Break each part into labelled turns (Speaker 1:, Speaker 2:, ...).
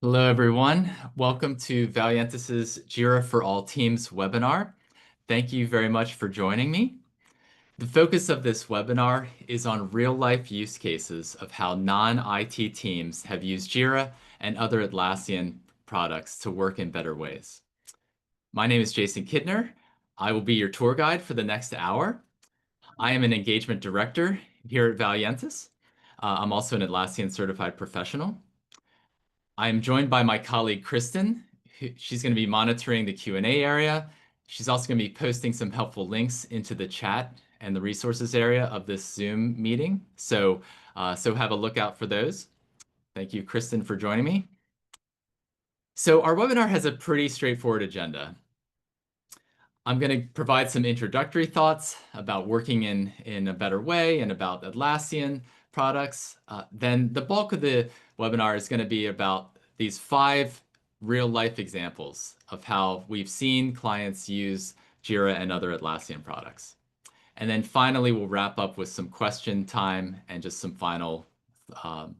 Speaker 1: Hello, everyone. Welcome to Valiantys' Jira for All Teams webinar. Thank you very much for joining me. The focus of this webinar is on real-life use cases of how non-IT teams have used Jira and other Atlassian products to work in better ways. My name is Jason Kidner. I will be your tour guide for the next hour. I am an engagement director here at Valiantys. I'm also an Atlassian Certified Professional. I am joined by my colleague, Kristen. She's going to be monitoring the Q&A area. She's also going to be posting some helpful links into the chat and the resources area of this Zoom meeting. So have a look out for those. Thank you, Kristen, for joining me. So our webinar has a pretty straightforward agenda. I'm going to provide some introductory thoughts about working in a better way and about Atlassian products. Then the bulk of the webinar is going to be about these 5 real-life examples of how we've seen clients use Jira and other Atlassian products. And then finally, we'll wrap up with some question time and just some final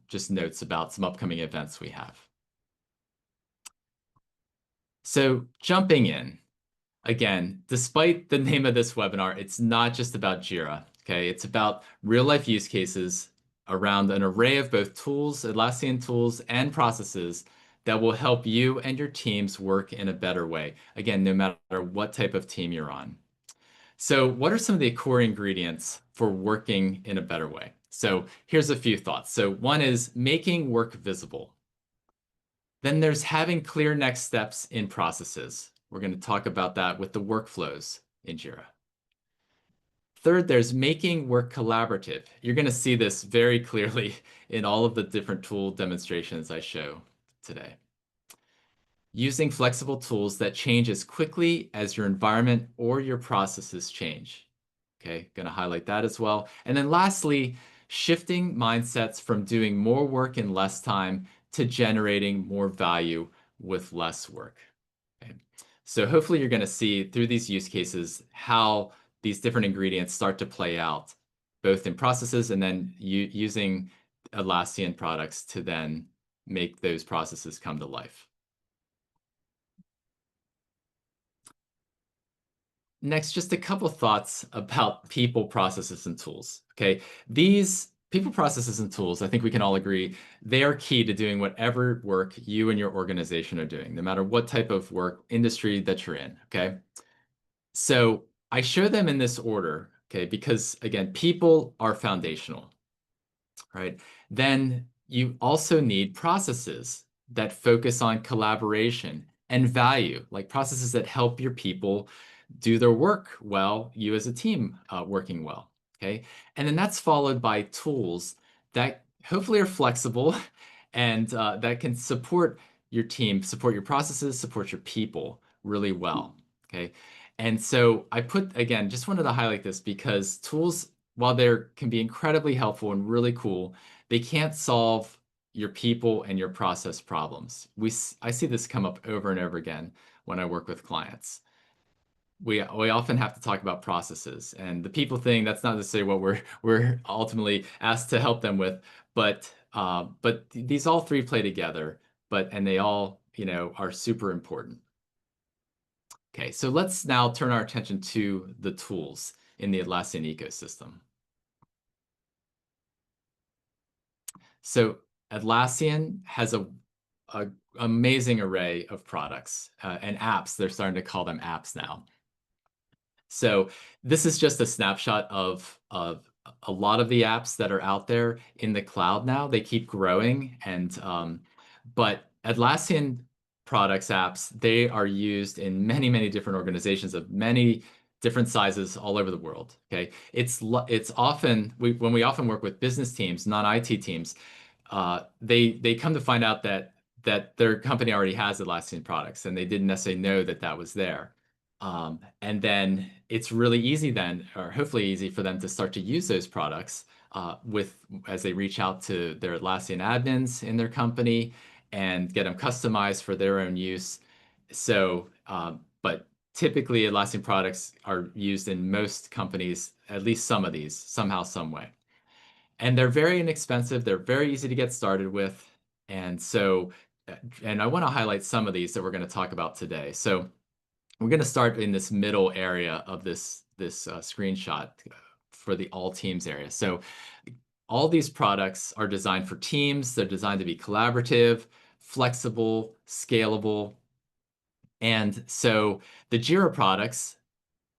Speaker 1: just notes about some upcoming events we have. So jumping in. Again, despite the name of this webinar, it's not just about Jira, okay? It's about real-life use cases around an array of both tools, Atlassian tools, and processes that will help you and your teams work in a better way. Again, no matter what type of team you're on. So what are some of the core ingredients for working in a better way? So here's a few thoughts. So one is making work visible. Then there's having clear next steps in processes. We're going to talk about that with the workflows in Jira. Third, there's making work collaborative. You're going to see this very clearly in all of the different tool demonstrations I show today. Using flexible tools that change as quickly as your environment or your processes change. Okay, going to highlight that as well. And then lastly, shifting mindsets from doing more work in less time to generating more value with less work. Okay. So hopefully you're going to see through these use cases how these different ingredients start to play out, both in processes and then using Atlassian products to then make those processes come to life. Next, just a couple thoughts about people, processes, and tools. Okay, these people, processes, and tools, I think we can all agree, they are key to doing whatever work you and your organization are doing, no matter what type of work industry that you're in. Okay, so I show them in this order. Okay, because again, people are foundational, right? Then you also need processes that focus on collaboration and value, like processes that help your people do their work well, you as a team working well, okay? And then that's followed by tools that hopefully are flexible and that can support your team, support your processes, support your people really well, okay? And so I put, again, just wanted to highlight this because tools, while they can be incredibly helpful and really cool, they can't solve your people and your process problems. I see this come up over and over again when I work with clients. We often have to talk about processes, and the people thing, that's not necessarily what we're ultimately asked to help them with, but these all 3 play together, and they all, are super important. Okay, so let's now turn our attention to the tools in the Atlassian ecosystem. So Atlassian has a amazing array of products and apps. They're starting to call them apps now. So this is just a snapshot of a lot of the apps that are out there in the cloud now. They keep growing, but Atlassian products apps, they are used in many, many different organizations of many different sizes all over the world. Okay, it's often when we often work with business teams, non-IT teams, they come to find out that their company already has Atlassian products and they didn't necessarily know that that was there. And then it's really easy then, or hopefully easy for them to start to use those products as they reach out to their Atlassian admins in their company and get them customized for their own use. So, but typically Atlassian products are used in most companies, at least some of these, somehow, some way. And they're very inexpensive. They're very easy to get started with. And so and I want to highlight some of these that we're going to talk about today. So we're going to start in this middle area of this screenshot for the all teams area. So all these products are designed for teams. They're designed to be collaborative, flexible, scalable. And so the Jira products,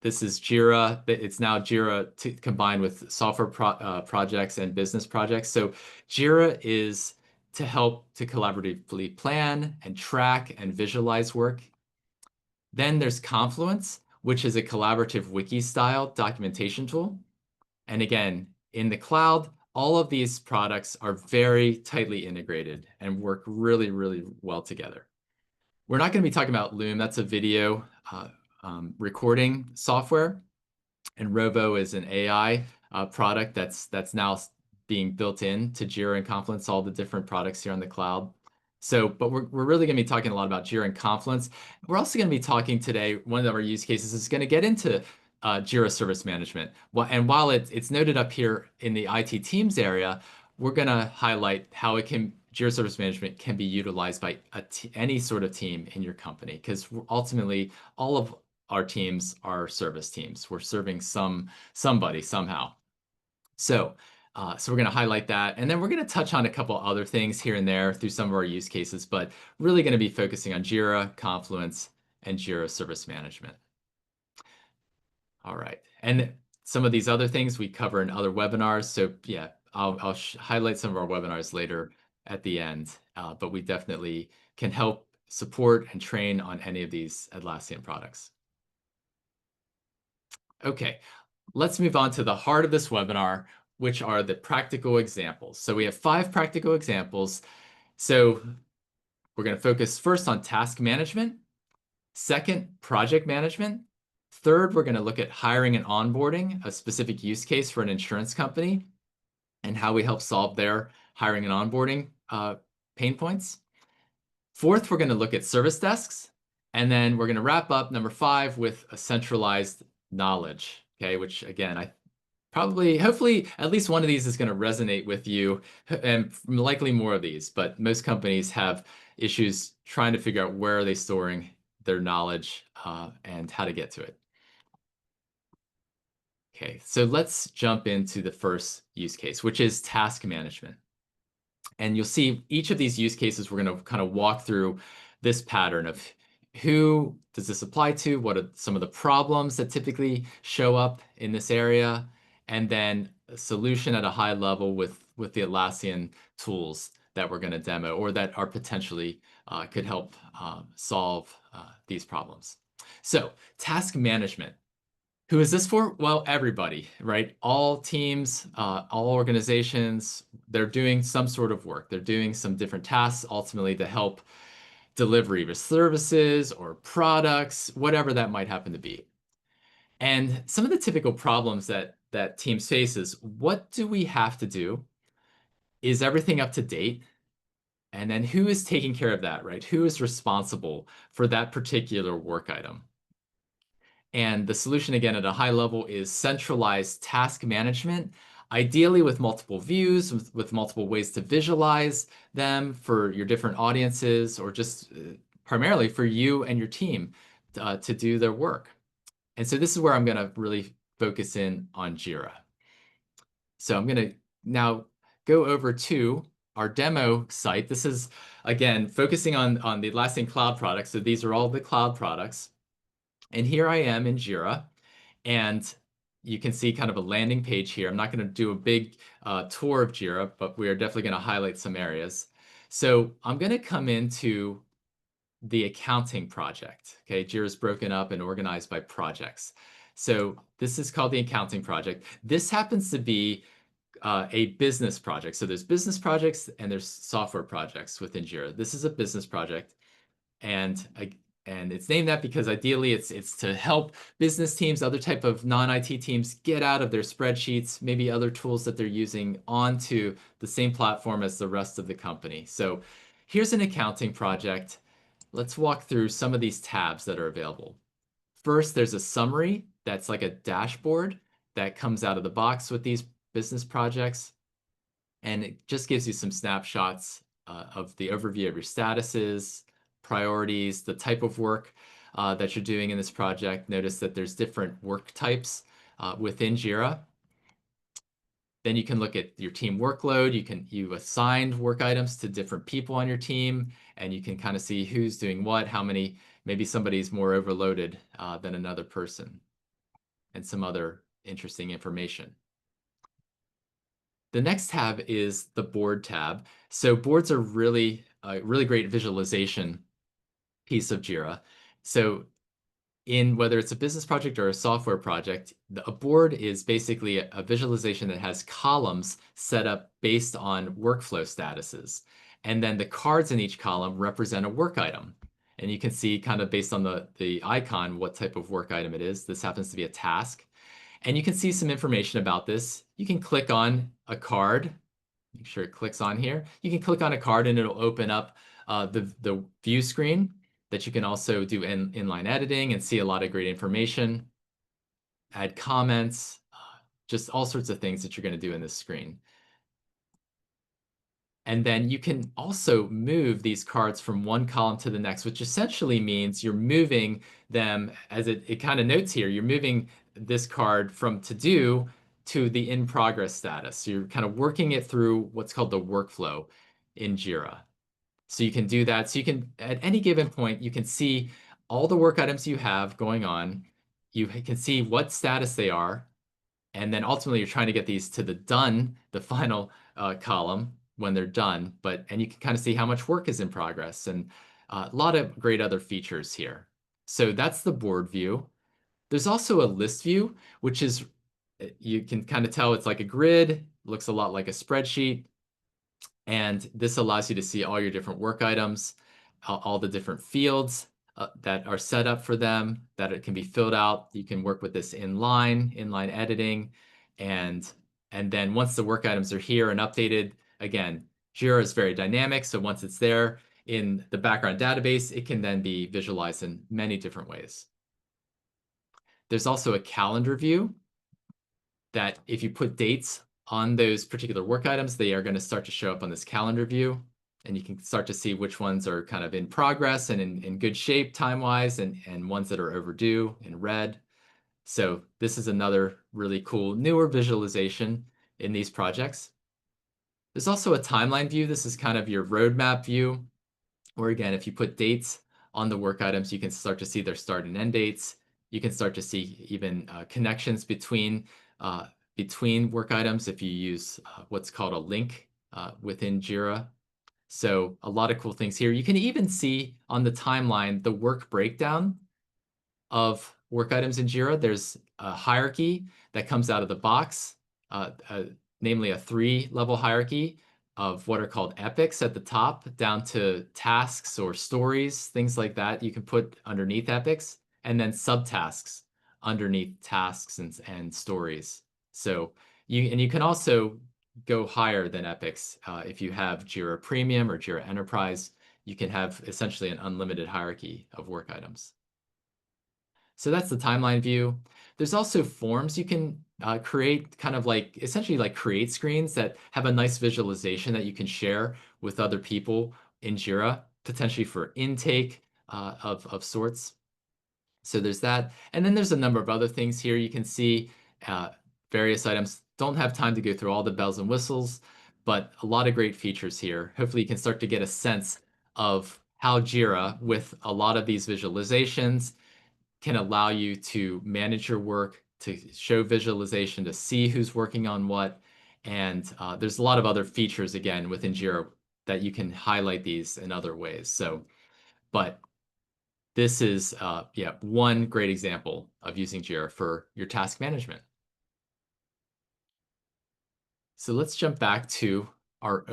Speaker 1: this is Jira. It's now Jira combined with software projects and business projects. So Jira is to help to collaboratively plan and track and visualize work. Then there's Confluence, which is a collaborative wiki-style documentation tool. And again, in the cloud, all of these products are very tightly integrated and work really, really well together. We're not going to be talking about Loom. That's a video recording software. And Rovo is an AI product that's now being built in to Jira and Confluence, all the different products here on the cloud. So, but we're really going to be talking a lot about Jira and Confluence. We're also going to be talking today, one of our use cases is going to get into Jira Service Management. Well, and while it's noted up here in the IT teams area, we're going to highlight how Jira Service Management can be utilized by any sort of team in your company, because ultimately all of our teams are service teams. We're serving somebody somehow. So we're going to highlight that, and then we're going to touch on a couple other things here and there through some of our use cases, but really going to be focusing on Jira, Confluence, and Jira Service Management. All right, and some of these other things we cover in other webinars. So yeah, I'll highlight some of our webinars later at the end, but we definitely can help support and train on any of these Atlassian products. Okay, let's move on to the heart of this webinar, which are the practical examples. So we have 5 practical examples. So we're going to focus first on task management, second, project management. Third, we're going to look at hiring and onboarding, a specific use case for an insurance company, and how we help solve their hiring and onboarding pain points. Fourth, we're going to look at service desks. And then we're going to wrap up number 5 with a centralized knowledge, okay, which again, hopefully, at least one of these is going to resonate with you, and likely more of these, but most companies have issues trying to figure out where are they storing their knowledge and how to get to it. Okay, so let's jump into the first use case, which is task management. And you'll see each of these use cases, we're going to kind of walk through this pattern of who does this apply to, what are some of the problems that typically show up in this area, and then a solution at a high level with the Atlassian tools that we're going to demo or that are potentially could help solve these problems. So task management. Who is this for? Well, everybody, right? All teams, all organizations, they're doing some sort of work. They're doing some different tasks ultimately to help delivery of services or products, whatever that might happen to be. And some of the typical problems that teams face is, what do we have to do? Is everything up to date? And then who is taking care of that, right? Who is responsible for that particular work item? And the solution, again, at a high level is centralized task management, ideally with multiple views, with multiple ways to visualize them for your different audiences, or just primarily for you and your team to do their work. And so this is where I'm going to really focus in on Jira. So I'm going to now go over to our demo site. This is, again, focusing on the Atlassian Cloud products. So these are all the cloud products. And here I am in Jira, and you can see kind of a landing page here. I'm not going to do a big tour of Jira, but we are definitely going to highlight some areas. So I'm going to come into the accounting project. Okay, Jira is broken up and organized by projects. So this is called the accounting project. This happens to be a business project. So there's business projects and there's software projects within Jira. This is a business project, and it's named that because ideally it's to help business teams, other type of non-IT teams, get out of their spreadsheets, maybe other tools that they're using, onto the same platform as the rest of the company. So here's an accounting project. Let's walk through some of these tabs that are available. First, there's a summary that's like a dashboard that comes out of the box with these business projects. And it just gives you some snapshots of the overview of your statuses, priorities, the type of work that you're doing in this project. Notice that there's different work types within Jira. Then you can look at your team workload. You assigned work items to different people on your team, and you can kind of see who's doing what, how many, maybe somebody's more overloaded than another person, and some other interesting information. The next tab is the board tab. So boards are really really great visualization piece of Jira. So in whether it's a business project or a software project, a board is basically a visualization that has columns set up based on workflow statuses. And then the cards in each column represent a work item. And you can see kind of based on the icon what type of work item it is. This happens to be a task. And you can see some information about this. You can click on a card. Make sure it clicks on here. You can click on a card and it'll open up the view screen that you can also do inline editing and see a lot of great information, add comments, just all sorts of things that you're going to do in this screen. And then you can also move these cards from one column to the next, which essentially means you're moving them, as it kind of notes here, you're moving this card from to do to the in progress status. So you're kind of working it through what's called the workflow in Jira. So you can do that. So you can, at any given point, you can see all the work items you have going on. You can see what status they are. And then ultimately, you're trying to get these to the done, the final column when they're done. And you can kind of see how much work is in progress and a lot of great other features here. So that's the board view. There's also a list view, which is, you can kind of tell it's like a grid, looks a lot like a spreadsheet. And this allows you to see all your different work items, all the different fields that are set up for them, that it can be filled out. You can work with this inline editing. And then once the work items are here and updated, again, Jira is very dynamic. So once it's there in the background database, it can then be visualized in many different ways. There's also a calendar view that if you put dates on those particular work items, they are going to start to show up on this calendar view. And you can start to see which ones are kind of in progress and in good shape time-wise, and ones that are overdue in red. So this is another really cool, newer visualization in these projects. There's also a timeline view. This is kind of your roadmap view, where again, if you put dates on the work items, you can start to see their start and end dates. You can start to see even connections between work items if you use what's called a link within Jira. So a lot of cool things here. You can even see on the timeline the work breakdown of work items in Jira. There's a hierarchy that comes out of the box, namely a 3-level hierarchy of what are called epics at the top, down to tasks or stories, things like that you can put underneath epics, and then subtasks underneath tasks and stories. So you can also go higher than epics. If you have Jira Premium or Jira Enterprise, you can have essentially an unlimited hierarchy of work items. So that's the timeline view. There's also forms you can create, kind of like essentially like create screens that have a nice visualization that you can share with other people in Jira, potentially for intake of sorts. So there's that. And then there's a number of other things here. You can see various items. Don't have time to go through all the bells and whistles, but a lot of great features here. Hopefully you can start to get a sense of how Jira, with a lot of these visualizations, can allow you to manage your work, to show visualization, to see who's working on what. And there's a lot of other features, again, within Jira that you can highlight these in other ways. So, but this is, one great example of using Jira for your task management. So let's jump back to our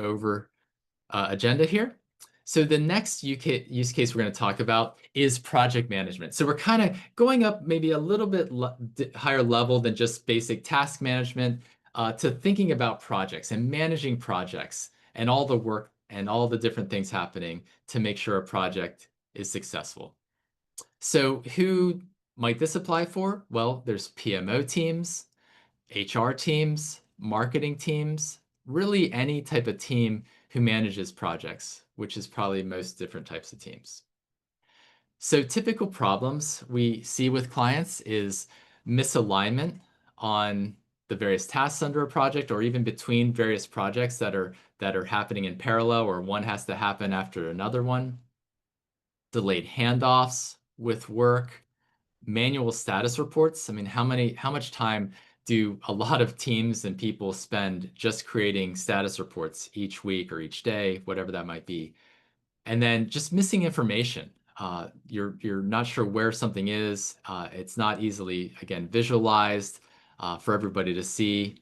Speaker 1: agenda here. So the next use case we're going to talk about is project management. So we're kind of going up maybe a little bit higher level than just basic task management to thinking about projects and managing projects and all the work and all the different things happening to make sure a project is successful. So who might this apply for? Well, there's PMO teams, HR teams, marketing teams, really any type of team who manages projects, which is probably most different types of teams. So typical problems we see with clients is misalignment on the various tasks under a project, or even between various projects that are happening in parallel, or one has to happen after another one. Delayed handoffs with work, manual status reports. I mean, how much time do a lot of teams and people spend just creating status reports each week or each day, whatever that might be? And then just missing information. You're not sure where something is. It's not easily, again, visualized for everybody to see.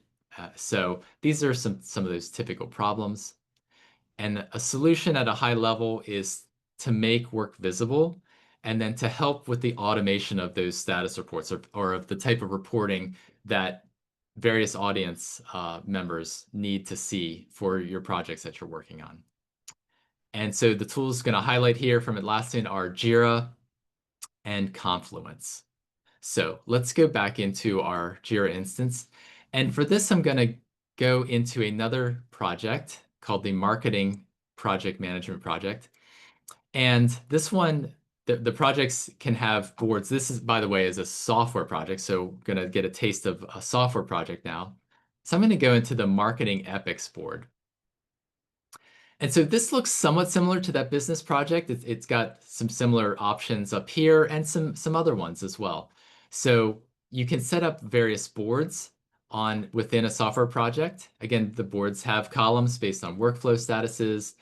Speaker 1: So these are some of those typical problems. And a solution at a high level is to make work visible, and then to help with the automation of those status reports, or of the type of reporting that various audience members need to see for your projects that you're working on. And so the tools going to highlight here from Atlassian are Jira and Confluence. So let's go back into our Jira instance. And for this, I'm going to go into another project called the Marketing Project Management Project. And this one, the projects can have boards. This is, by the way, is a software project. So I'm going to get a taste of a software project now. So I'm going to go into the Marketing Epics board. And so this looks somewhat similar to that business project. It's got some similar options up here and some other ones as well. So you can set up various boards within a software project. Again, the boards have columns based on workflow statuses.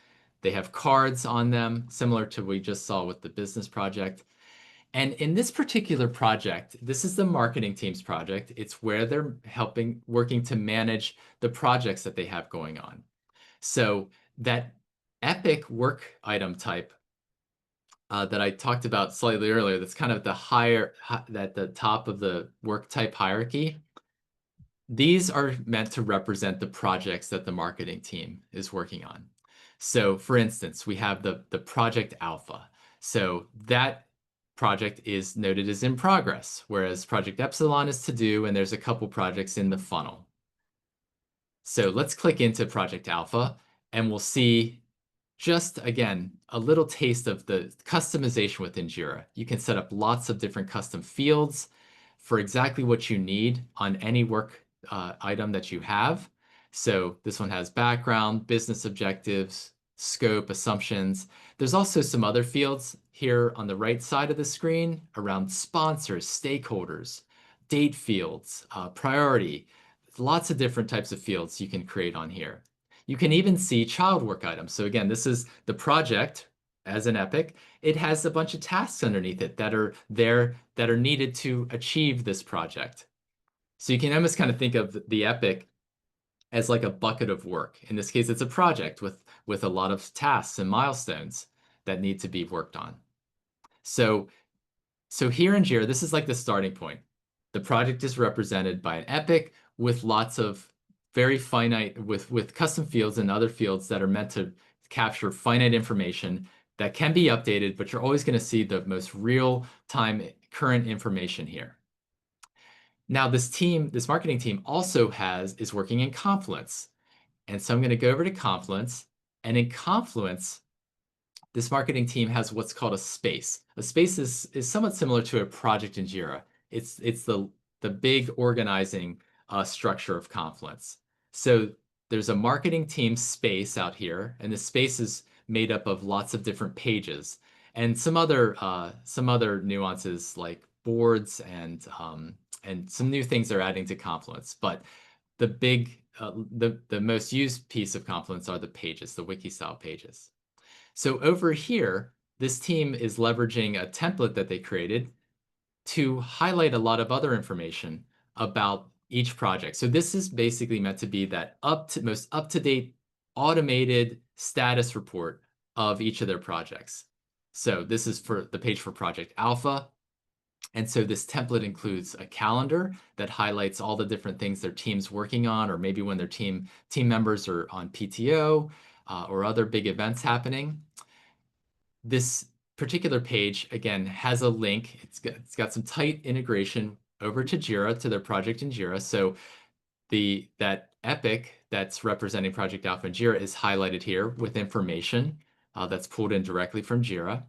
Speaker 1: They have cards on them, similar to what we just saw with the business project. And in this particular project, this is the marketing team's project. It's where they're working to manage the projects that they have going on. So that epic work item type that I talked about slightly earlier, that's kind of at the top of the work type hierarchy. These are meant to represent the projects that the marketing team is working on. So for instance, we have the project alpha. So that project is noted as in progress, whereas project epsilon is to do, and there's a couple projects in the funnel. So let's click into project alpha, and we'll see just, again, a little taste of the customization within Jira. You can set up lots of different custom fields for exactly what you need on any work item that you have. So this one has background, business objectives, scope, assumptions. There's also some other fields here on the right side of the screen around sponsors, stakeholders, date fields, priority. Lots of different types of fields you can create on here. You can even see child work items. So again, this is the project as an epic. It has a bunch of tasks underneath it that are needed to achieve this project. So you can almost kind of think of the epic as like a bucket of work. In this case, it's a project with a lot of tasks and milestones that need to be worked on. So here in Jira, this is like the starting point. The project is represented by an epic with lots of very finite, with custom fields and other fields that are meant to capture finite information that can be updated, but you're always going to see the most real-time current information here. Now this marketing team also is working in Confluence. And so I'm going to go over to Confluence, and in Confluence, this marketing team has what's called a space. A space is somewhat similar to a project in Jira. It's the big organizing structure of Confluence. So there's a marketing team space out here, and the space is made up of lots of different pages and some other nuances like boards and some new things they're adding to Confluence. But the most used piece of Confluence are the pages, the wiki style pages. So over here, this team is leveraging a template that they created to highlight a lot of other information about each project. So this is basically meant to be that most up-to-date automated status report of each of their projects. So this is for the page for Project Alpha. And so this template includes a calendar that highlights all the different things their team's working on, or maybe when their team members are on PTO or other big events happening. This particular page, again, has a link. It's got some tight integration over to Jira, to their project in Jira. So that epic that's representing Project Alpha in Jira is highlighted here with information that's pulled in directly from Jira.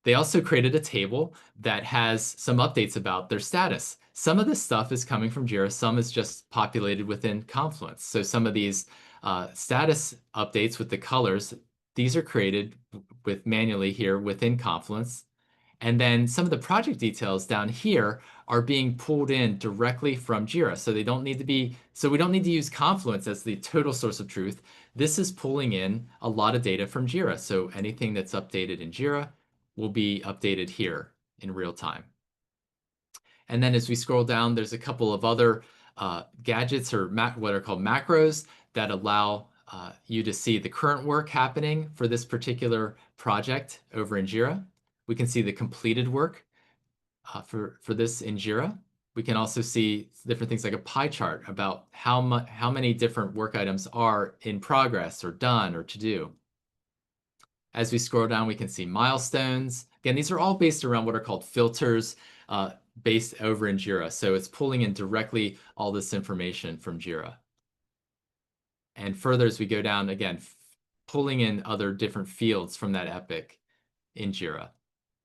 Speaker 1: They also created a table that has some updates about their status. Some of this stuff is coming from Jira, some is just populated within Confluence. So some of these status updates with the colors, these are created with manually here within Confluence. And then some of the project details down here are being pulled in directly from Jira. So they don't need to be, so we don't need to use Confluence as the total source of truth. This is pulling in a lot of data from Jira. So anything that's updated in Jira will be updated here in real time. And then as we scroll down, there's a couple of other gadgets or what are called macros that allow you to see the current work happening for this particular project over in Jira. We can see the completed work for this in Jira. We can also see different things like a pie chart about how many different work items are in progress or done or to do. As we scroll down, we can see milestones. Again, these are all based around what are called filters based over in Jira. So it's pulling in directly all this information from Jira. And further, as we go down, again, pulling in other different fields from that epic in Jira.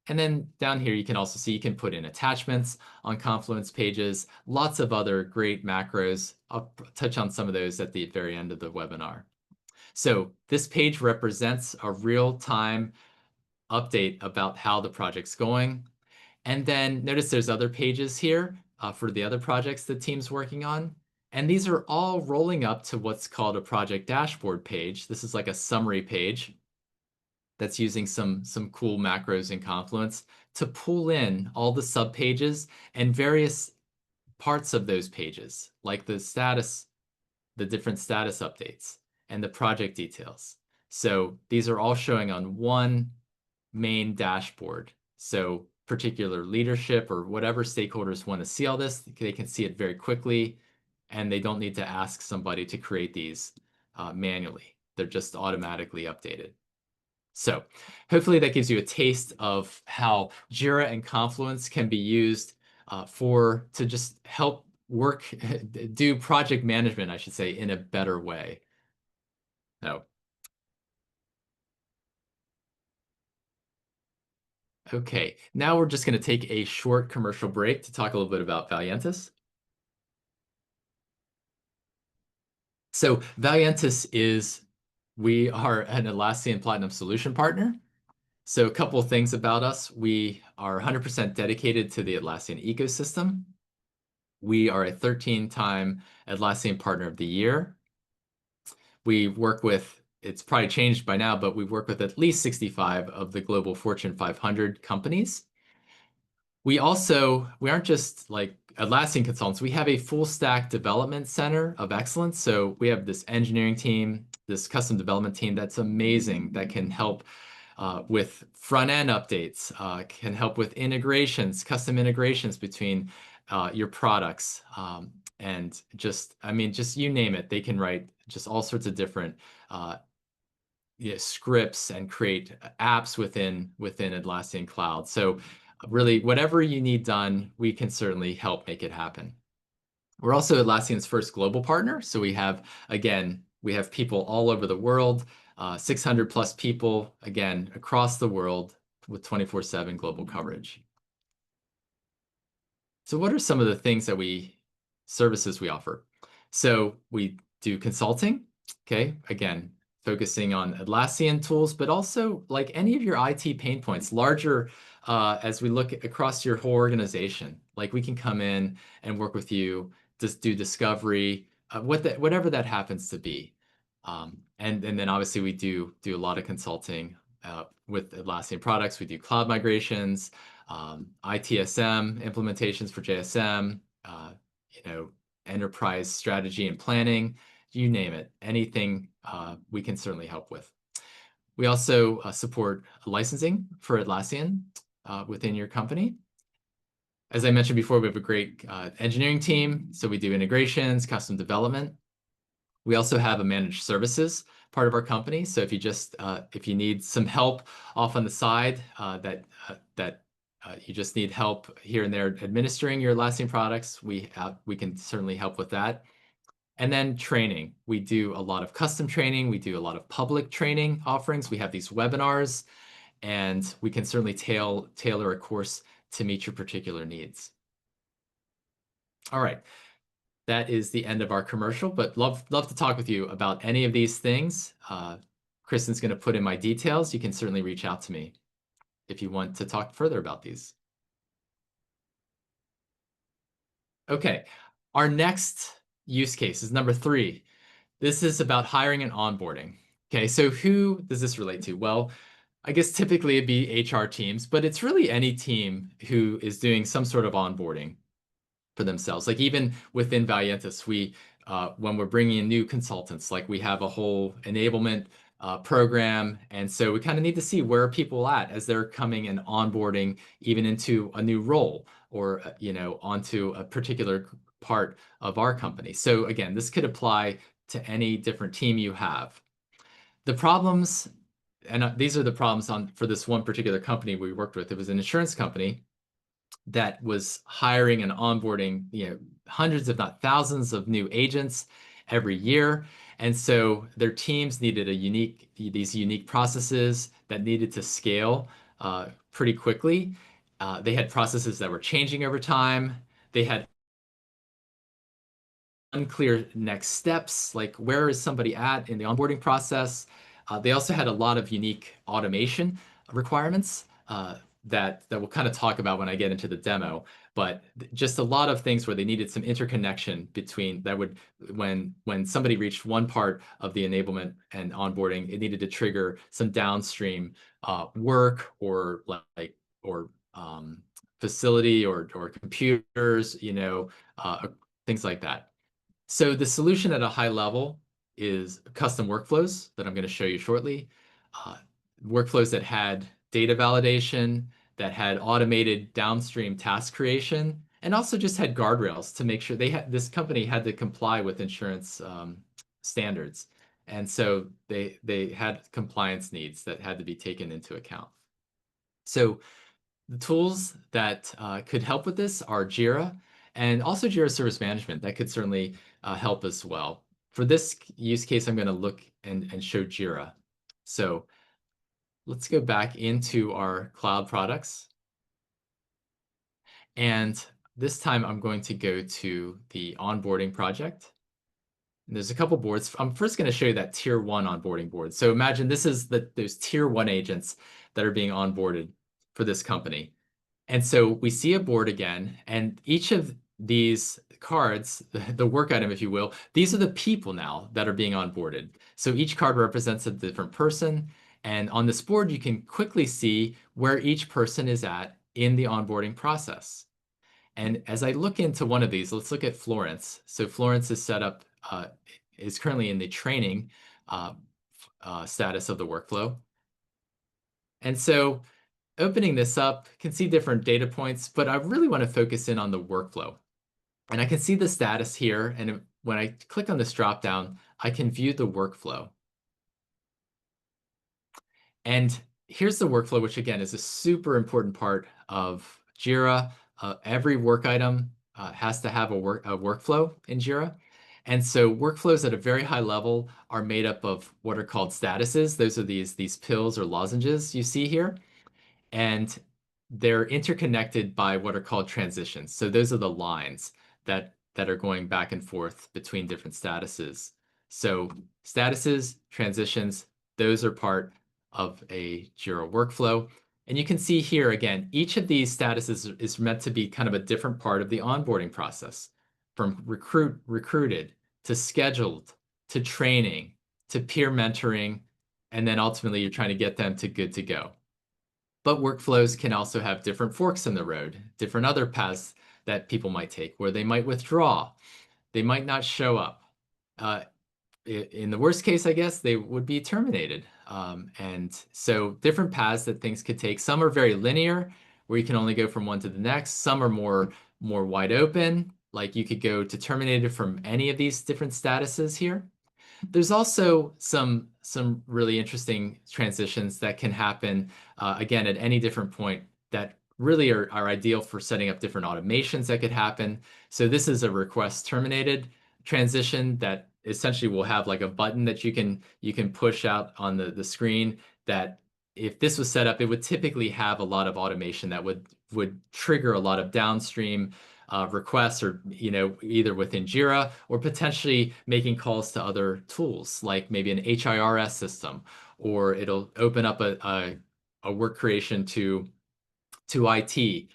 Speaker 1: And then down here, you can also see you can put in attachments on Confluence pages, lots of other great macros. I'll touch on some of those at the very end of the webinar. So this page represents a real-time update about how the project's going. And then notice there's other pages here for the other projects the team's working on. And these are all rolling up to what's called a project dashboard page. This is like a summary page that's using some cool macros in Confluence to pull in all the subpages and various parts of those pages, like the status, the different status updates, and the project details. So these are all showing on one main dashboard. So particular leadership or whatever stakeholders want to see all this, they can see it very quickly, and they don't need to ask somebody to create these manually. They're just automatically updated. So hopefully that gives you a taste of how Jira and Confluence can be used to just help do project management, I should say, in a better way. So, okay, now we're just going to take a short commercial break to talk a little bit about Valiantys. So Valiantys we are an Atlassian Platinum Solution Partner. So a couple of things about us. We are 100% dedicated to the Atlassian ecosystem. We are a 13-time Atlassian Partner of the Year. We work with, it's probably changed by now, but we work with at least 65 of the global Fortune 500 companies. We aren't just like Atlassian consultants. We have a full stack development center of excellence. So we have this engineering team, this custom development team that's amazing, that can help with front end updates, can help with integrations, custom integrations between your products, and just you name it. They can write just all sorts of different scripts and create apps within Atlassian Cloud. So really, whatever you need done, we can certainly help make it happen. We're also Atlassian's first global partner. So we have people all over the world, 600 plus people, again, across the world with 24/7 global coverage. So what are some of the services we offer? So we do consulting, okay? Again, focusing on Atlassian tools, but also like any of your IT pain points, larger as we look across your whole organization. Like we can come in and work with you, just do discovery, whatever that happens to be. And then obviously we do a lot of consulting with Atlassian products. We do cloud migrations, ITSM implementations for JSM, enterprise strategy and planning, you name it, anything we can certainly help with. We also support licensing for Atlassian within your company. As I mentioned before, we have a great engineering team, so we do integrations, custom development. We also have a managed services part of our company. So if you need some help off on the side, you just need help here and there administering your Atlassian products, we can certainly help with that. And then training. We do a lot of custom training. We do a lot of public training offerings. We have these webinars, and we can certainly tailor a course to meet your particular needs. All right. That is the end of our commercial, but love to talk with you about any of these things. Kristen's going to put in my details. You can certainly reach out to me if you want to talk further about these. Okay, our next use case is number 3. This is about hiring and onboarding. Okay, so who does this relate to? Well, I guess typically it'd be HR teams, but it's really any team who is doing some sort of onboarding for themselves. Like even within Valiantys, when we're bringing in new consultants, like we have a whole enablement program, and so we kind of need to see where are people at as they're coming and onboarding even into a new role or onto a particular part of our company. So again, this could apply to any different team you have. The problems, and these are the problems for this one particular company we worked with. It was an insurance company that was hiring and onboarding, hundreds, if not thousands, of new agents every year. And so their teams needed these unique processes that needed to scale pretty quickly. They had processes that were changing over time. They had unclear next steps, like where is somebody at in the onboarding process. They also had a lot of unique automation requirements that we'll kind of talk about when I get into the demo, but just a lot of things where they needed some interconnection between that would, when somebody reached one part of the enablement and onboarding, it needed to trigger some downstream work or facility or computers, things like that. So the solution at a high level is custom workflows that I'm going to show you shortly. Workflows that had data validation, that had automated downstream task creation, and also just had guardrails to make sure this company had to comply with insurance standards. And so they had compliance needs that had to be taken into account. So the tools that could help with this are Jira and also Jira Service Management. That could certainly help as well. For this use case, I'm going to look and show Jira. So let's go back into our cloud products. And this time I'm going to go to the onboarding project. And there's a couple boards. I'm first going to show you that tier 1 onboarding board. So imagine this is those tier 1 agents that are being onboarded for this company. And so we see a board again, and each of these cards, the work item, if you will, these are the people now that are being onboarded. So each card represents a different person. And on this board, you can quickly see where each person is at in the onboarding process. And as I look into one of these, let's look at Florence. So Florence is set up, is currently in the training status of the workflow. And so opening this up, can see different data points, but I really want to focus in on the workflow. And I can see the status here, and when I click on this dropdown, I can view the workflow. And here's the workflow, which again is a super important part of Jira. Every work item has to have a workflow in Jira. And so workflows at a very high level are made up of what are called statuses. Those are these pills or lozenges you see here. And they're interconnected by what are called transitions. So those are the lines that are going back and forth between different statuses. So statuses, transitions, those are part of a Jira workflow. And you can see here again, each of these statuses is meant to be kind of a different part of the onboarding process, from recruited to scheduled to training to peer mentoring, and then ultimately you're trying to get them to good to go. But workflows can also have different forks in the road, different other paths that people might take, where they might withdraw, they might not show up. In the worst case, I guess, they would be terminated. And so different paths that things could take. Some are very linear, where you can only go from one to the next. Some are more wide open, like you could go to terminated from any of these different statuses here. There's also some really interesting transitions that can happen, again, at any different point that really are ideal for setting up different automations that could happen. So this is a request terminated transition that essentially will have like a button that you can push out on the screen that if this was set up, it would typically have a lot of automation that would trigger a lot of downstream requests, or either within Jira or potentially making calls to other tools like maybe an HIRS system, or it'll open up a work creation to IT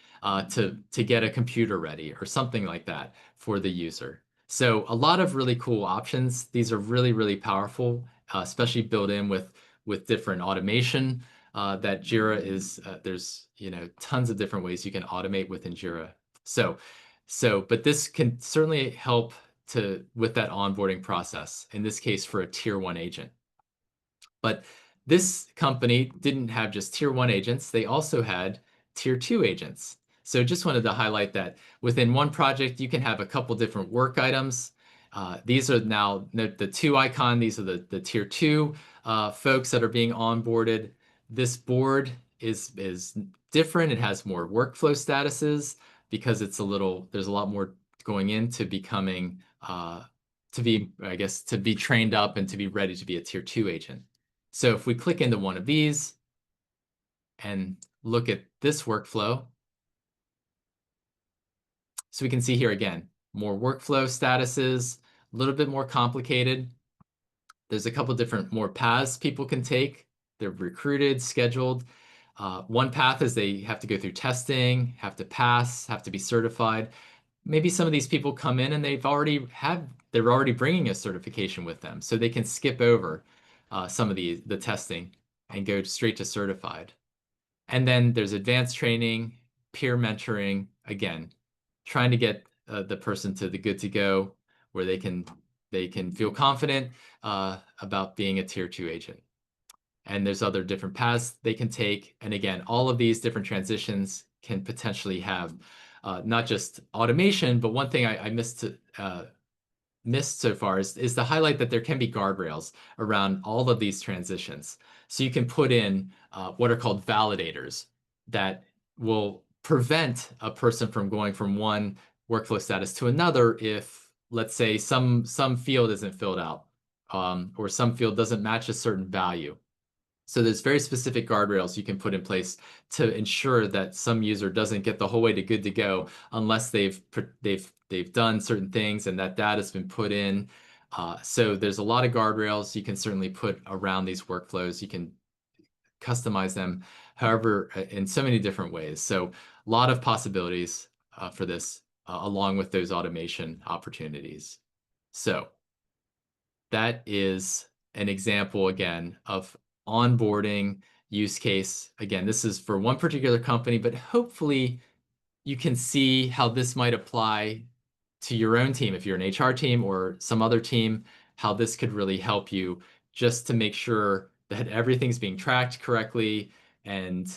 Speaker 1: to get a computer ready or something like that for the user. So a lot of really cool options. These are really, really powerful, especially built in with different automation that Jira is. There's tons of different ways you can automate within Jira. But this can certainly help with that onboarding process. In this case, for a tier 1 agent. But this company didn't have just tier 1 agents, they also had tier 2 agents. So just wanted to highlight that within one project, you can have a couple different work items. These are now the 2 icon. These are the tier 2 folks that are being onboarded. This board is different. It has more workflow statuses because there's a lot more going into becoming, to be trained up and to be ready to be a tier 2 agent. So if we click into one of these and look at this workflow, so we can see here again, more workflow statuses, a little bit more complicated. There's a couple different more paths people can take. They're recruited, scheduled. One path is they have to go through testing, have to pass, have to be certified. Maybe some of these people come in and they're already bringing a certification with them, so they can skip over some of the testing and go straight to certified. And then there's advanced training, peer mentoring, again, trying to get the person to the good to go where they can feel confident about being a tier 2 agent. And there's other different paths they can take. And again, all of these different transitions can potentially have not just automation, but one thing I missed so far is to highlight that there can be guardrails around all of these transitions. So you can put in what are called validators that will prevent a person from going from one workflow status to another if, let's say, some field isn't filled out, or some field doesn't match a certain value. So there's very specific guardrails you can put in place to ensure that some user doesn't get the whole way to good to go unless they've done certain things and that data's been put in. So there's a lot of guardrails you can certainly put around these workflows. You can customize them however in so many different ways. So a lot of possibilities for this, along with those automation opportunities. So that is an example again of onboarding use case. Again, this is for one particular company, but hopefully you can see how this might apply to your own team. If you're an HR team or some other team, how this could really help you just to make sure that everything's being tracked correctly and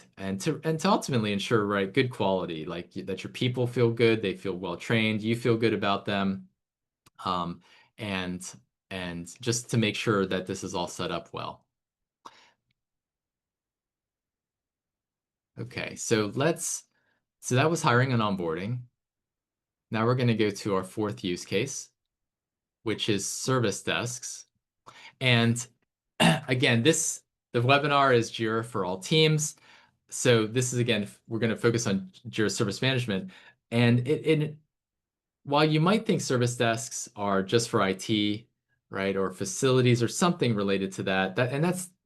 Speaker 1: to ultimately ensure good quality, like that your people feel good, they feel well trained, you feel good about them, and just to make sure that this is all set up well. Okay, so that was hiring and onboarding. Now we're going to go to our 4th use case, which is service desks. And again, the webinar is Jira for all teams. So this is, again, we're going to focus on Jira Service Management. And while you might think service desks are just for IT, right, or facilities or something related to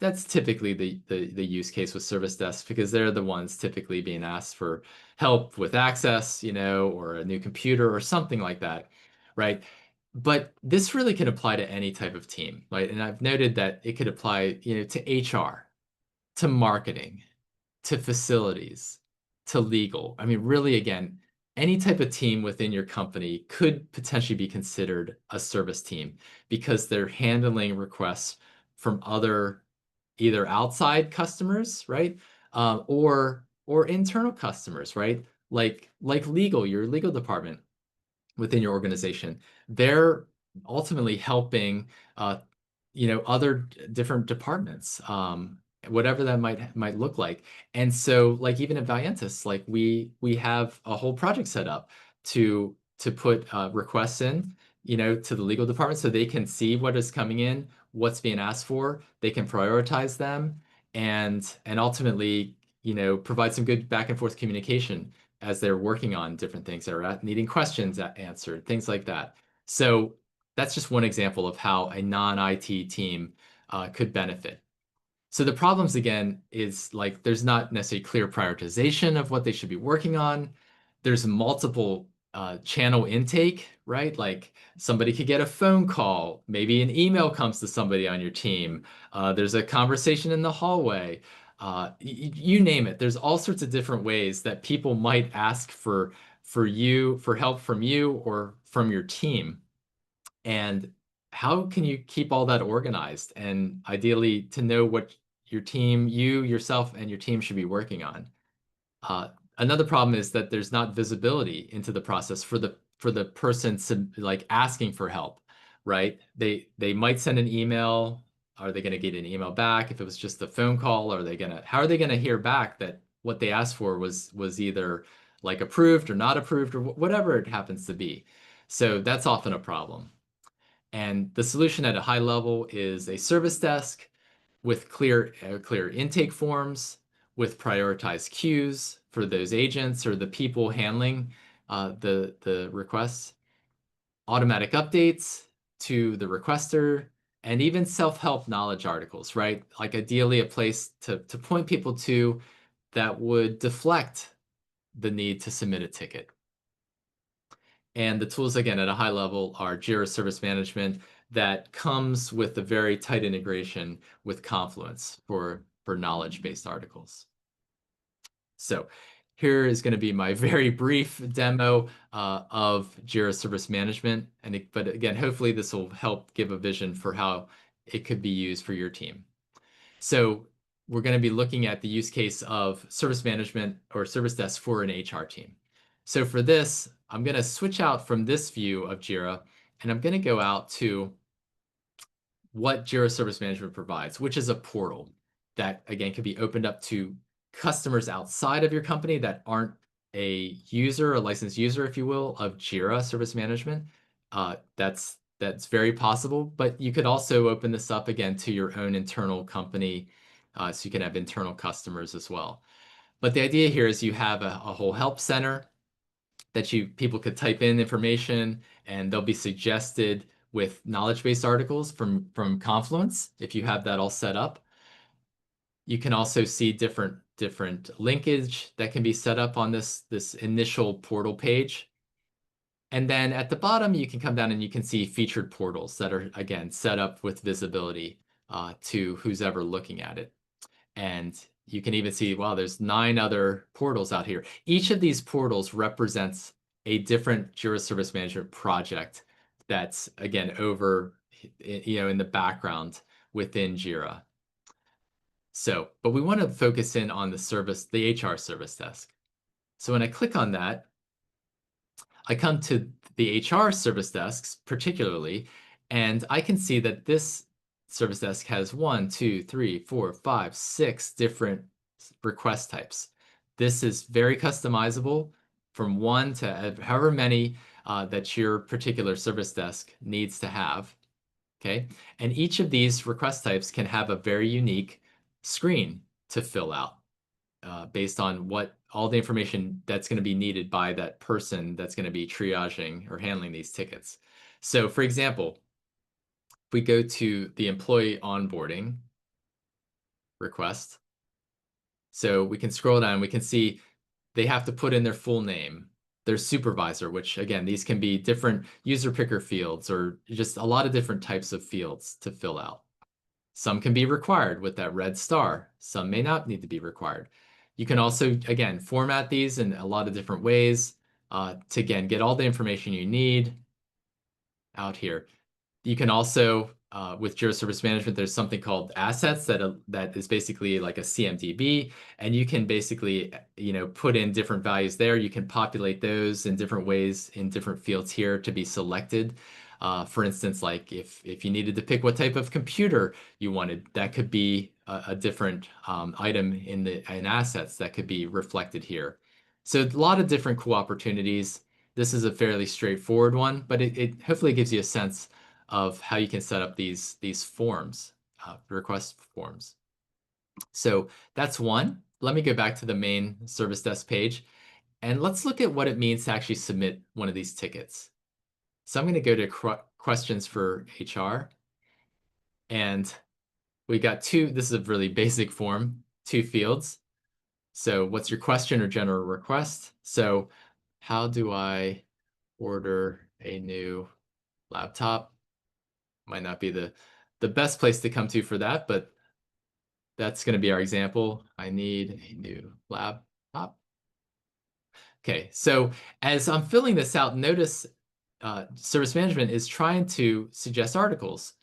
Speaker 1: that's typically the use case with service desks, because they're the ones typically being asked for help with access, or a new computer or something like that, right? But this really can apply to any type of team, right? And I've noted that it could apply, to HR, to marketing, to facilities, to legal. I mean, really, again, any type of team within your company could potentially be considered a service team because they're handling requests from other either outside customers, right? Or internal customers, right? Like legal, your legal department within your organization. They're ultimately helping other different departments, whatever that might look like. And so, like, even at Valiantys, we have a whole project set up to put requests in to the legal department so they can see what is coming in, what's being asked for, they can prioritize them, and ultimately, provide some good back and forth communication as they're working on different things that are needing questions answered, things like that. So that's just one example of how a non-IT team could benefit. So the problems again is like there's not necessarily clear prioritization of what they should be working on. There's multiple channel intake, right? Like somebody could get a phone call, maybe an email comes to somebody on your team. There's a conversation in the hallway. You name it. There's all sorts of different ways that people might ask for help from you or from your team. And how can you keep all that organized and ideally to know what your team, you, yourself, and your team should be working on? Uh, Another problem is that there's not visibility into the process for the person like asking for help, right? They might send an email. Are they going to get an email back? If it was just a phone call, how are they gonna hear back that what they asked for was either like approved or not approved or whatever it happens to be? So that's often a problem. And the solution at a high level is a service desk with clear intake forms, with prioritized queues for those agents or the people handling the requests, automatic updates to the requester, and even self-help knowledge articles, right? Like ideally a place to point people to that would deflect the need to submit a ticket. And the tools, again, at a high level are Jira Service Management that comes with a very tight integration with Confluence for knowledge-based articles. So here is going to be my very brief demo of Jira Service Management. But again, hopefully this will help give a vision for how it could be used for your team. So we're going to be looking at the use case of service management or service desk for an HR team. So for this, I'm going to switch out from this view of Jira, and I'm going to go out to what Jira Service Management provides, which is a portal that, again, can be opened up to customers outside of your company that aren't a user, a licensed user, if you will, of Jira Service Management. That's very possible, but you could also open this up again to your own internal company, so you can have internal customers as well. But the idea here is you have a whole help center that people could type in information and they'll be suggested with knowledge-based articles from Confluence if you have that all set up. You can also see different linkage that can be set up on this initial portal page. And then at the bottom, you can come down and you can see featured portals that are, again, set up with visibility to who's ever looking at it. And you can even see, wow, there's 9 other portals out here. Each of these portals represents a different Jira Service Management project that's, again, over, in the background within Jira. So, but we want to focus in on the HR service desk. So when I click on that, I come to the HR service desks particularly, and I can see that this service desk has 1, 2, 3, 4, 5, 6 different request types. This is very customizable from 1 to however many that your particular service desk needs to have. Okay, and each of these request types can have a very unique screen to fill out based on what all the information that's going to be needed by that person that's going to be triaging or handling these tickets. So for example, if we go to the employee onboarding request, so we can scroll down, we can see they have to put in their full name, their supervisor, which again, these can be different user picker fields or just a lot of different types of fields to fill out. Some can be required with that red star. Some may not need to be required. You can also, again, format these in a lot of different ways to, again, get all the information you need out here. You can also, with Jira Service Management, there's something called assets that is basically like a CMDB, and you can basically, put in different values there. You can populate those in different ways in different fields here to be selected. For instance, like if you needed to pick what type of computer you wanted, that could be a different item in assets that could be reflected here. So a lot of different cool opportunities. This is a fairly straightforward one, but it hopefully gives you a sense of how you can set up these forms, request forms. So that's one. Let me go back to the main service desk page, and let's look at what it means to actually submit one of these tickets. So I'm going to go to questions for HR, and we got two. This is a really basic form, two fields. So what's your question or general request? So how do I order a new laptop? Might not be the best place to come to for that, but that's going to be our example. I need a new laptop. Okay, so as I'm filling this out, notice service management is trying to suggest articles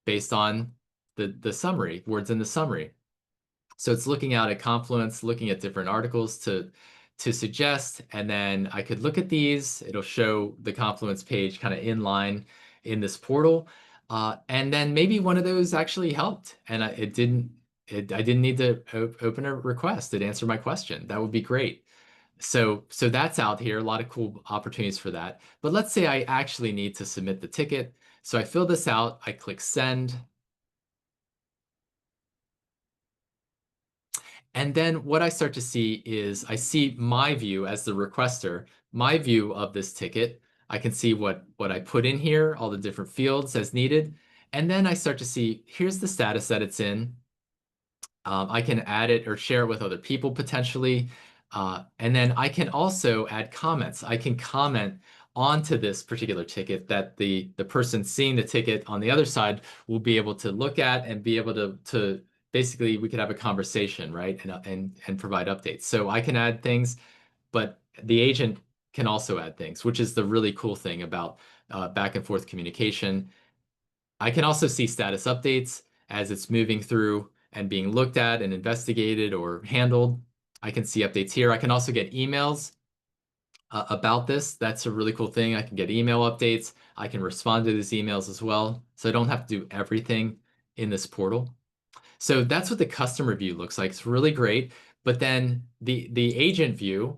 Speaker 1: based on the summary, words in the summary. So it's looking out at Confluence, looking at different articles to suggest, and then I could look at these. It'll show the Confluence page kind of in line in this portal, and then maybe one of those actually helped, and I didn't need to open a request. It answered my question. That would be great. So that's out here. A lot of cool opportunities for that. But let's say I actually need to submit the ticket. So I fill this out. I click send. And then what I start to see is I see my view as the requester, my view of this ticket. I can see what I put in here, all the different fields as needed. And then I start to see, here's the status that it's in. I can add it or share it with other people potentially. And then I can also add comments. I can comment onto this particular ticket that the person seeing the ticket on the other side will be able to look at and be able to basically we could have a conversation, right? And provide updates. So I can add things, but the agent can also add things, which is the really cool thing about back and forth communication. I can also see status updates as it's moving through and being looked at and investigated or handled. I can see updates here. I can also get emails about this. That's a really cool thing. I can get email updates. I can respond to these emails as well. So I don't have to do everything in this portal. So that's what the customer view looks like. It's really great. But then the agent view,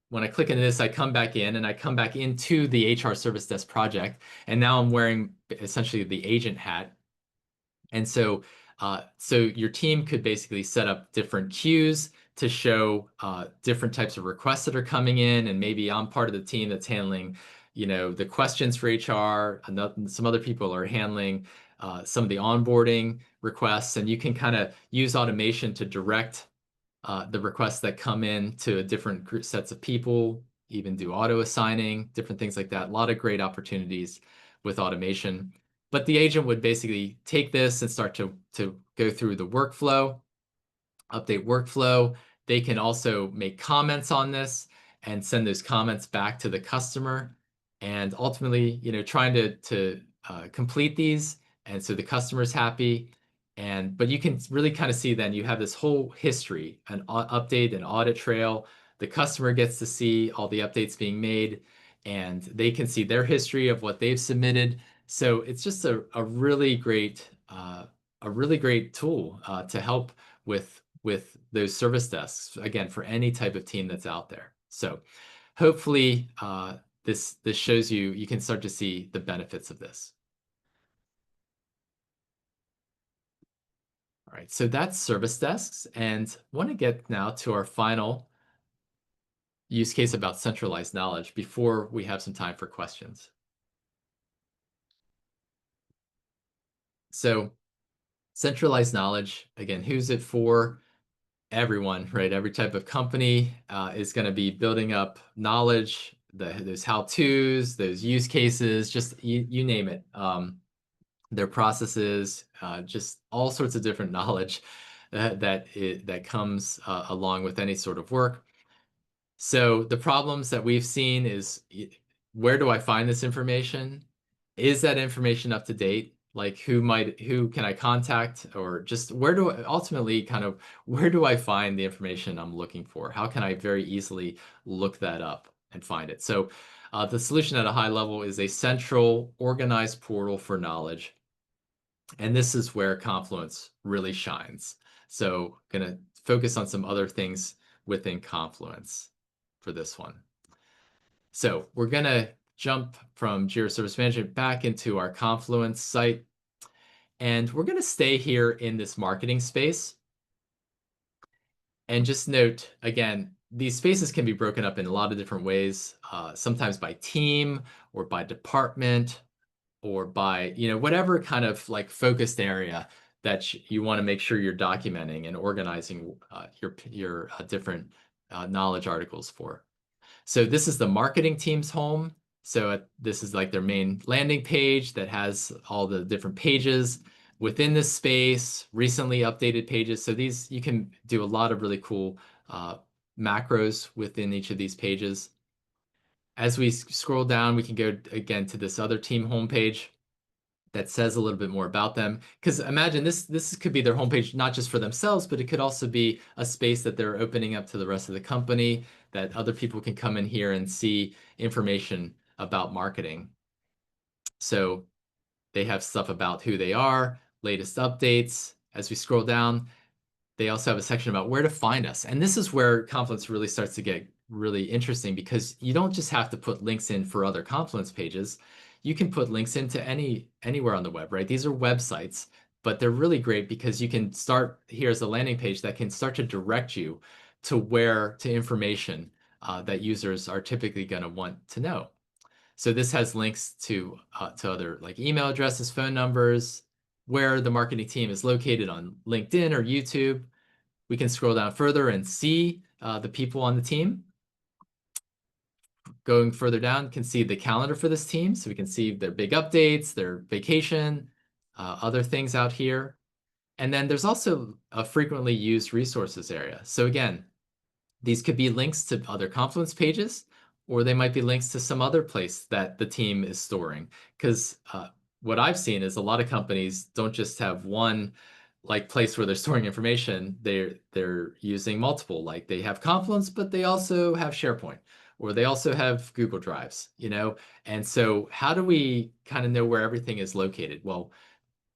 Speaker 1: when I click into this, I come back in and I come back into the HR Service Desk project. And now I'm wearing essentially the agent hat. And so your team could basically set up different queues to show different types of requests that are coming in. And maybe I'm part of the team that's handling, the questions for HR. Some other people are handling some of the onboarding requests. And you can kind of use automation to direct the requests that come in to different group sets of people, even do auto assigning, different things like that. A lot of great opportunities with automation. But the agent would basically take this and start to go through the workflow, update workflow. They can also make comments on this and send those comments back to the customer. And ultimately, trying to complete these. And so the customer's happy. But you can really kind of see then you have this whole history, an update, an audit trail. The customer gets to see all the updates being made, and they can see their history of what they've submitted. So it's just a really great tool to help with those service desks, again, for any type of team that's out there. So hopefully this shows you can start to see the benefits of this. All right, so that's service desks, and I want to get now to our final use case about centralized knowledge before we have some time for questions. So centralized knowledge, again, who's it for? Everyone, right? Every type of company is going to be building up knowledge, those how-tos, those use cases, just you name it. Their processes, just all sorts of different knowledge that comes along with any sort of work. So the problems that we've seen is, where do I find this information? Is that information up to date? Like who can I contact, or just where do I find the information I'm looking for? How can I very easily look that up and find it? So the solution at a high level is a central organized portal for knowledge. And this is where Confluence really shines. So going to focus on some other things within Confluence for this one. So we're going to jump from Jira Service Management back into our Confluence site. And we're going to stay here in this marketing space. And just note, again, these spaces can be broken up in a lot of different ways, sometimes by team or by department or by, whatever kind of like focused area that you want to make sure you're documenting and organizing your different knowledge articles for. So this is the marketing team's home. So this is like their main landing page that has all the different pages within this space, recently updated pages. So these, you can do a lot of really cool macros within each of these pages. As we scroll down, we can go again to this other team homepage that says a little bit more about them. Because imagine this could be their homepage, not just for themselves, but it could also be a space that they're opening up to the rest of the company, that other people can come in here and see information about marketing. So they have stuff about who they are, latest updates. As we scroll down, they also have a section about where to find us. And this is where Confluence really starts to get really interesting, because you don't just have to put links in for other Confluence pages. You can put links into anywhere on the web, right? These are websites, but they're really great because you can start, here's a landing page that can start to direct you to information that users are typically going to want to know. So this has links to other like email addresses, phone numbers, where the marketing team is located on LinkedIn or YouTube. We can scroll down further and see the people on the team. Going further down, can see the calendar for this team. So we can see their big updates, their vacation, other things out here. And then there's also a frequently used resources area. So again, these could be links to other Confluence pages, or they might be links to some other place that the team is storing. Because what I've seen is a lot of companies don't just have one like place where they're storing information. They're using multiple. Like they have Confluence, but they also have SharePoint, or they also have Google Drives, And so how do we kind of know where everything is located? Well,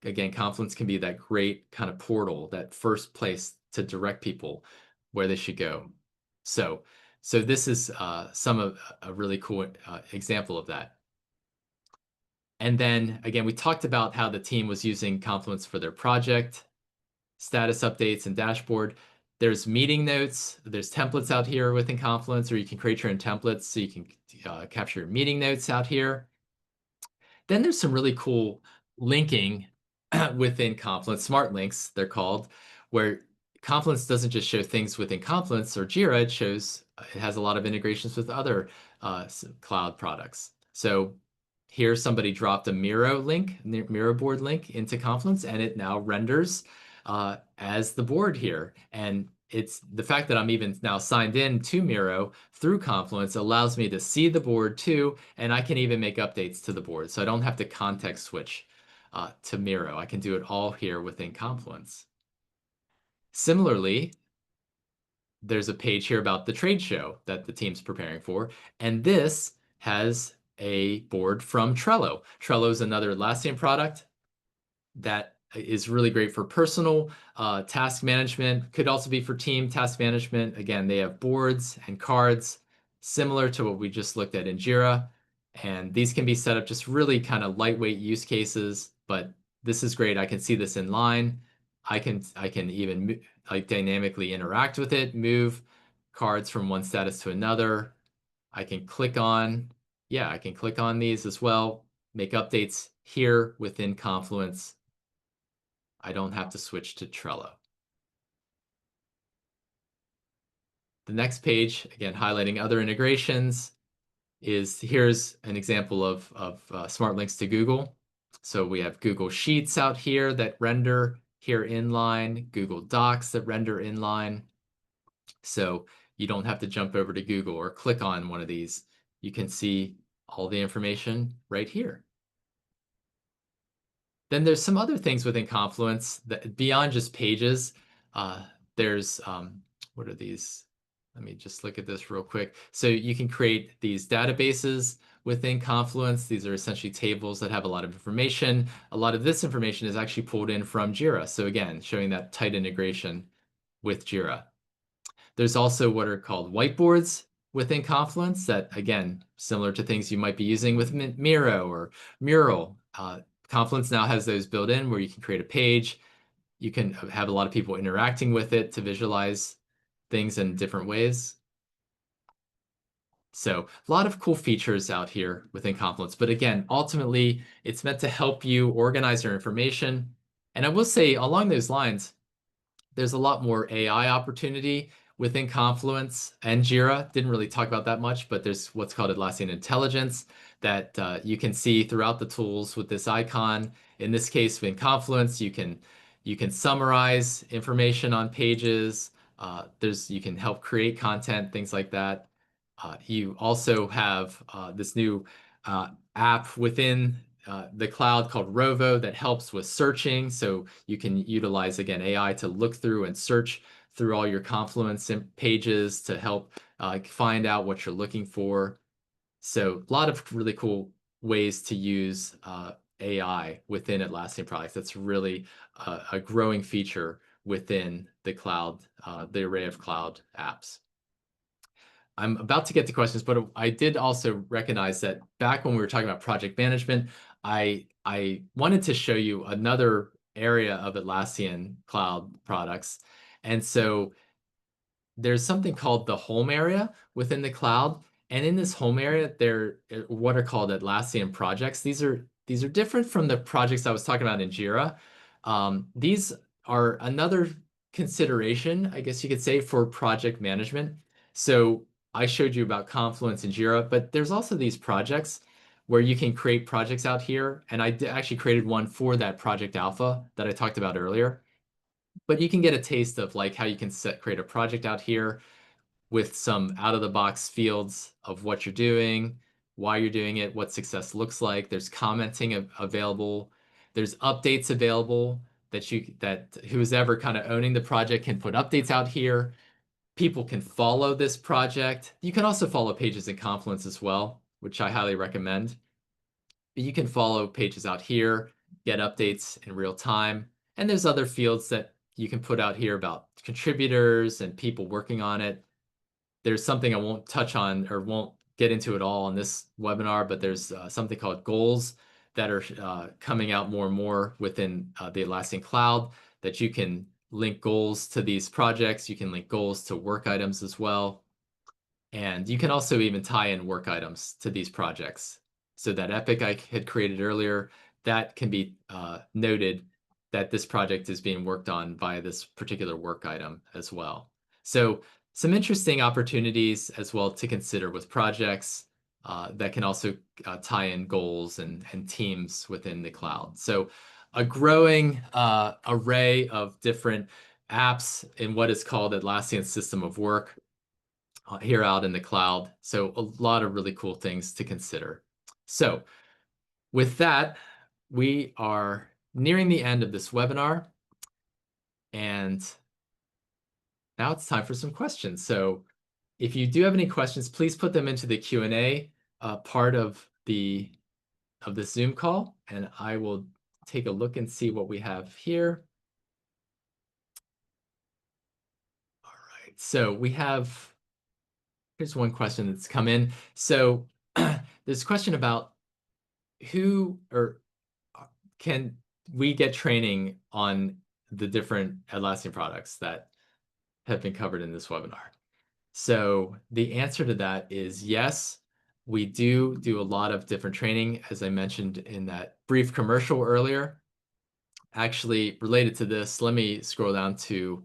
Speaker 1: again, Confluence can be that great kind of portal, that first place to direct people where they should go. So this is some of a really cool example of that. And then again, we talked about how the team was using Confluence for their project, status updates, and dashboard. There's meeting notes. There's templates out here within Confluence, or you can create your own templates so you can capture your meeting notes out here. Then there's some really cool linking within Confluence, smart links, they're called, where Confluence doesn't just show things within Confluence or Jira, it has a lot of integrations with other cloud products. So here somebody dropped a Miro board link into Confluence, and it now renders as the board here. And it's the fact that I'm even now signed in to Miro through Confluence allows me to see the board too, and I can even make updates to the board. So I don't have to context switch to Miro. I can do it all here within Confluence. Similarly, there's a page here about the trade show that the team's preparing for, and this has a board from Trello. Trello is another Atlassian product that is really great for personal task management, could also be for team task management. Again, they have boards and cards similar to what we just looked at in Jira. And these can be set up just really kind of lightweight use cases, but this is great. I can see this in line. I can even like dynamically interact with it, move cards from one status to another. I can click on these as well, make updates here within Confluence. I don't have to switch to Trello. The next page, again, highlighting other integrations, here's an example of smart links to Google. So we have Google Sheets out here that render here inline, Google Docs that render inline. So you don't have to jump over to Google or click on one of these. You can see all the information right here. Then there's some other things within Confluence that beyond just pages. There's what are these? Let me just look at this real quick. So you can create these databases within Confluence. These are essentially tables that have a lot of information. A lot of this information is actually pulled in from Jira. So again, showing that tight integration with Jira. There's also what are called whiteboards. within Confluence that, again, similar to things you might be using with Miro or Mural. Confluence now has those built in where you can create a page. You can have a lot of people interacting with it to visualize things in different ways. So a lot of cool features out here within Confluence. But again, ultimately, it's meant to help you organize your information. And I will say along those lines, there's a lot more AI opportunity within Confluence and Jira. Didn't really talk about that much, but there's what's called Atlassian Intelligence that you can see throughout the tools with this icon. In this case, in Confluence, you can summarize information on pages. You can help create content, things like that. You also have this new app within the cloud called Rovo that helps with searching. So you can utilize, again, AI to look through and search through all your Confluence pages to help find out what you're looking for. So a lot of really cool ways to use AI within Atlassian products. That's really a growing feature within the cloud, the array of cloud apps. I'm about to get to questions, but I did also recognize that back when we were talking about project management, I wanted to show you another area of Atlassian Cloud products. And so there's something called the home area within the cloud. And in this home area, there are what are called Atlassian projects. These are different from the projects I was talking about in Jira. These are another consideration, I guess you could say, for project management. So I showed you about Confluence and Jira, but there's also these projects where you can create projects out here. And I actually created one for that Project Alpha that I talked about earlier. But you can get a taste of like how you can create a project out here with some out-of-the-box fields of what you're doing, why you're doing it, what success looks like. There's commenting available. There's updates available that who's ever kind of owning the project can put updates out here. People can follow this project. You can also follow pages in Confluence as well, which I highly recommend. But you can follow pages out here, get updates in real time. And there's other fields that you can put out here about contributors and people working on it. There's something I won't touch on or won't get into at all in this webinar, but there's something called goals that are coming out more and more within the Atlassian Cloud that you can link goals to these projects. You can link goals to work items as well. And you can also even tie in work items to these projects. So that epic I had created earlier, that can be noted that this project is being worked on by this particular work item as well. So some interesting opportunities as well to consider with projects that can also tie in goals and teams within the cloud. So a growing array of different apps in what is called Atlassian System of Work here out in the cloud. So a lot of really cool things to consider. So with that, we are nearing the end of this webinar. And now it's time for some questions. So if you do have any questions, please put them into the Q&A part of the Zoom call, and I will take a look and see what we have here. All right, so here's one question that's come in. So there's a question about can we get training on the different Atlassian products that have been covered in this webinar? So the answer to that is yes. We do a lot of different training, as I mentioned in that brief commercial earlier. Actually, related to this, let me scroll down to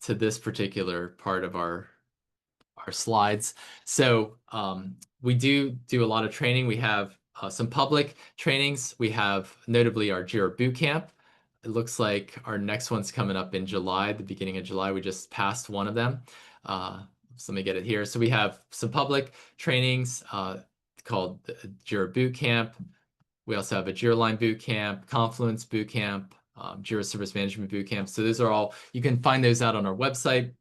Speaker 1: this particular part of our slides. So we do a lot of training. We have some public trainings. We have notably our Jira Bootcamp. It looks like our next one's coming up in July, the beginning of July. We just passed one of them. So let me get it here. So we have some public trainings called Jira Bootcamp. We also have a Jira Line Bootcamp, Confluence Bootcamp, Jira Service Management Bootcamp. So those are all, you can find those out on our website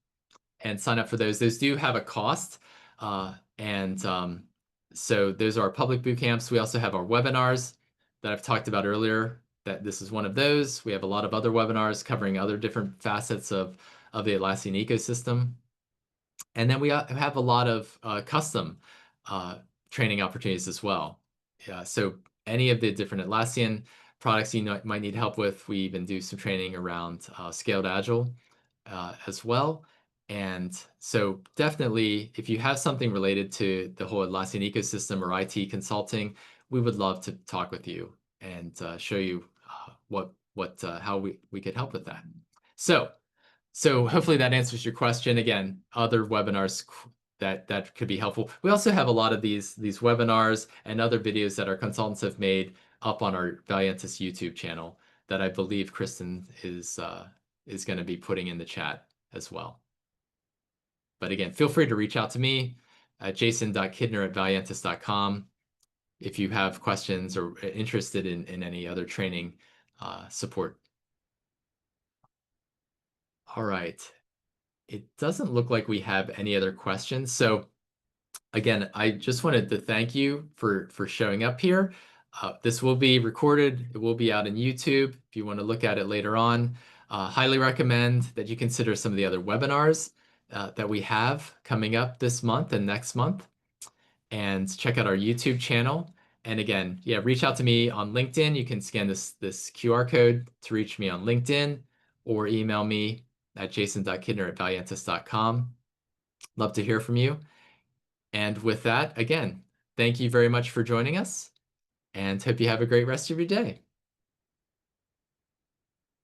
Speaker 1: and sign up for those. Those do have a cost. So those are our public boot camps. We also have our webinars that I've talked about earlier, that this is one of those. We have a lot of other webinars covering other different facets of the Atlassian ecosystem. And then we have a lot of custom training opportunities as well. So any of the different Atlassian products you might need help with, we even do some training around scaled Agile as well. And so definitely, if you have something related to the whole Atlassian ecosystem or IT consulting, we would love to talk with you and show you how we could help with that. So hopefully that answers your question. Again, other webinars that could be helpful. We also have a lot of these webinars and other videos that our consultants have made up on our Valiantys YouTube channel that I believe Kristen is going to be putting in the chat as well. But again, feel free to reach out to me at jason.kidner@valiantys.com if you have questions or interested in any other training support. All right. It doesn't look like we have any other questions. So again, I just wanted to thank you for showing up here. This will be recorded. It will be out on YouTube if you want to look at it later on. Highly recommend that you consider some of the other webinars that we have coming up this month and next month. And check out our YouTube channel. And again, yeah, reach out to me on LinkedIn. You can scan this QR code to reach me on LinkedIn or email me at jason.kidner@valiantys.com. Love to hear from you. And with that, again, thank you very much for joining us and hope you have a great rest of your day.